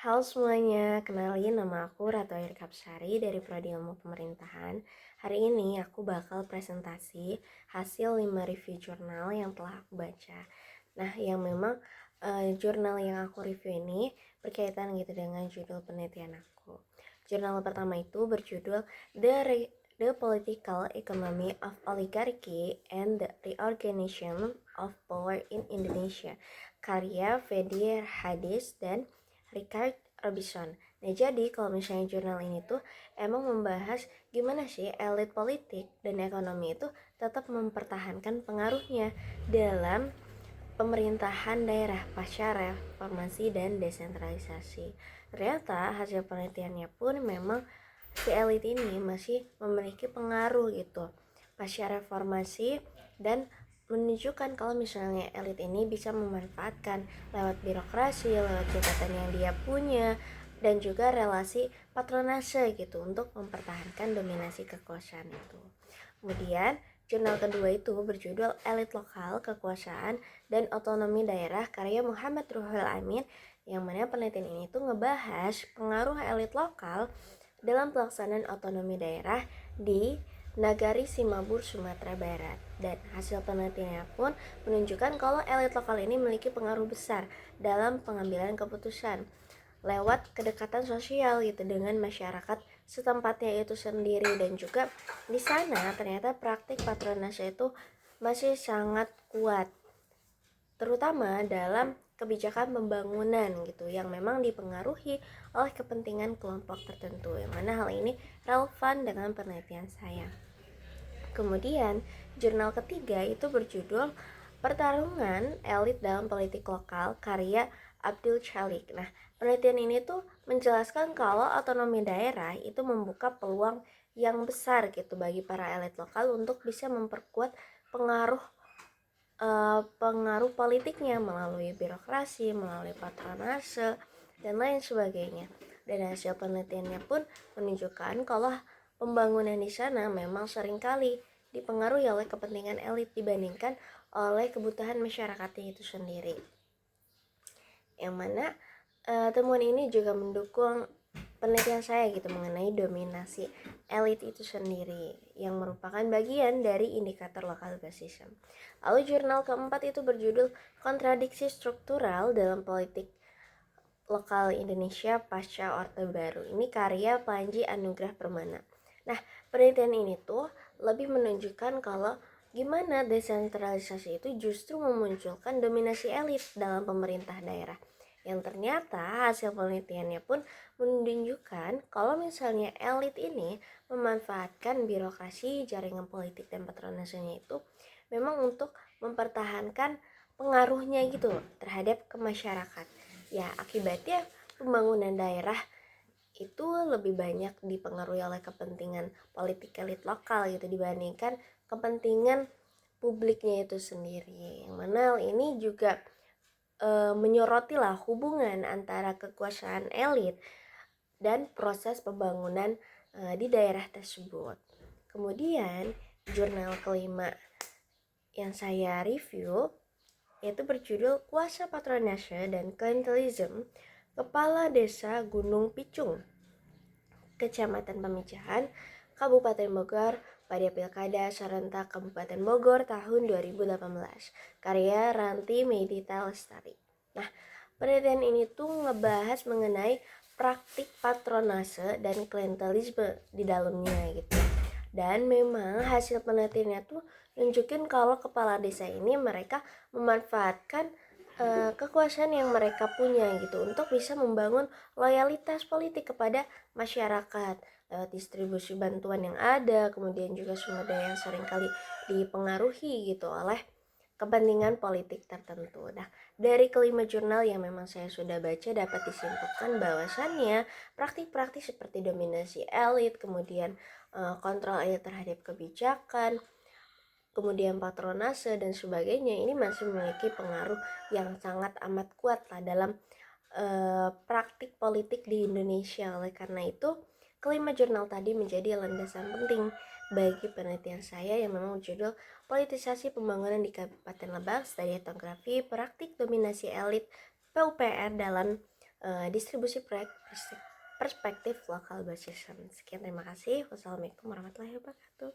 Halo semuanya, kenalin nama aku Ratu Air Kapsari dari Prodi Ilmu Pemerintahan. Hari ini aku bakal presentasi hasil 5 review jurnal yang telah aku baca. Nah, yang memang jurnal yang aku review ini berkaitan gitu dengan judul penelitian aku. Jurnal pertama itu berjudul The Political Economy of Oligarchy and the Reorganization of Power in Indonesia, karya Fedi Hadis dan Richard Robinson. Nah, jadi kalau misalnya jurnal ini tuh emang membahas gimana sih elit politik dan ekonomi itu tetap mempertahankan pengaruhnya dalam pemerintahan daerah pasca reformasi dan desentralisasi. Ternyata hasil penelitiannya pun memang si elit ini masih memiliki pengaruh gitu pasca reformasi dan menunjukkan kalau misalnya elit ini bisa memanfaatkan lewat birokrasi, lewat jabatan yang dia punya dan juga relasi patronase gitu untuk mempertahankan dominasi kekuasaan itu. Kemudian jurnal kedua itu berjudul Elit Lokal, Kekuasaan dan Otonomi Daerah karya Muhammad Ruhul Amin, yang mana penelitian ini tuh ngebahas pengaruh elit lokal dalam pelaksanaan otonomi daerah di Nagari Simabur, Sumatera Barat. Dan hasil penelitiannya pun menunjukkan kalau elit lokal ini memiliki pengaruh besar dalam pengambilan keputusan lewat kedekatan sosial gitu dengan masyarakat setempatnya itu sendiri. Dan juga di sana ternyata praktik patronase itu masih sangat kuat, terutama dalam kebijakan pembangunan gitu yang memang dipengaruhi oleh kepentingan kelompok tertentu, yang mana hal ini relevan dengan penelitian saya. Kemudian jurnal ketiga itu berjudul Pertarungan Elit dalam Politik Lokal karya Abdul Chalik. Nah, penelitian ini tuh menjelaskan kalau otonomi daerah itu membuka peluang yang besar gitu bagi para elit lokal untuk bisa memperkuat pengaruh pengaruh politiknya melalui birokrasi, melalui patronase, dan lain sebagainya. Dan hasil penelitiannya pun menunjukkan kalau pembangunan di sana memang seringkali dipengaruhi oleh kepentingan elit dibandingkan oleh kebutuhan masyarakatnya itu sendiri. Yang mana temuan ini juga mendukung penelitian saya gitu mengenai dominasi elit itu sendiri yang merupakan bagian dari indikator local basism. Lalu jurnal keempat itu berjudul Kontradiksi Struktural dalam Politik Lokal Indonesia Pasca Orde Baru. Ini karya Panji Anugrah Permana. Nah, penelitian ini tuh lebih menunjukkan kalau gimana desentralisasi itu justru memunculkan dominasi elit dalam pemerintah daerah, yang ternyata hasil penelitiannya pun menunjukkan kalau misalnya elit ini memanfaatkan birokrasi, jaringan politik dan patronasenya itu memang untuk mempertahankan pengaruhnya gitu terhadap ke masyarakat. Ya, akibatnya pembangunan daerah itu lebih banyak dipengaruhi oleh kepentingan politik elit lokal gitu dibandingkan kepentingan publiknya itu sendiri. Yang mana ini juga menyoroti lah hubungan antara kekuasaan elit dan proses pembangunan di daerah tersebut. Kemudian jurnal kelima yang saya review yaitu berjudul Kuasa Patronase dan Klientelisme Kepala Desa Gunung Picung, Kecamatan Pamijahan, Kabupaten Bogor pada Pilkada Serentak Kabupaten Bogor tahun 2018, karya Ranti Medita Lestari. Nah, penelitian ini tuh ngebahas mengenai praktik patronase dan klientelisme di dalamnya gitu. Dan memang hasil penelitiannya tuh nunjukin kalau kepala desa ini mereka memanfaatkan kekuasaan yang mereka punya gitu untuk bisa membangun loyalitas politik kepada masyarakat lewat distribusi bantuan yang ada, kemudian juga sumber daya yang seringkali dipengaruhi gitu oleh kepentingan politik tertentu. Nah, dari kelima jurnal yang memang saya sudah baca dapat disimpulkan bahwasannya praktik-praktik seperti dominasi elit, kemudian kontrol elit terhadap kebijakan, kemudian patronase dan sebagainya ini masih memiliki pengaruh yang sangat amat kuat lah dalam praktik politik di Indonesia. Oleh karena itu, kelima jurnal tadi menjadi landasan penting bagi penelitian saya yang memang berjudul Politisasi Pembangunan di Kabupaten Lebak, Studi Etnografi, Praktik Dominasi Elit PUPR dalam distribusi proyek perspektif lokal Basisem. Sekian, terima kasih. Wassalamualaikum warahmatullahi wabarakatuh.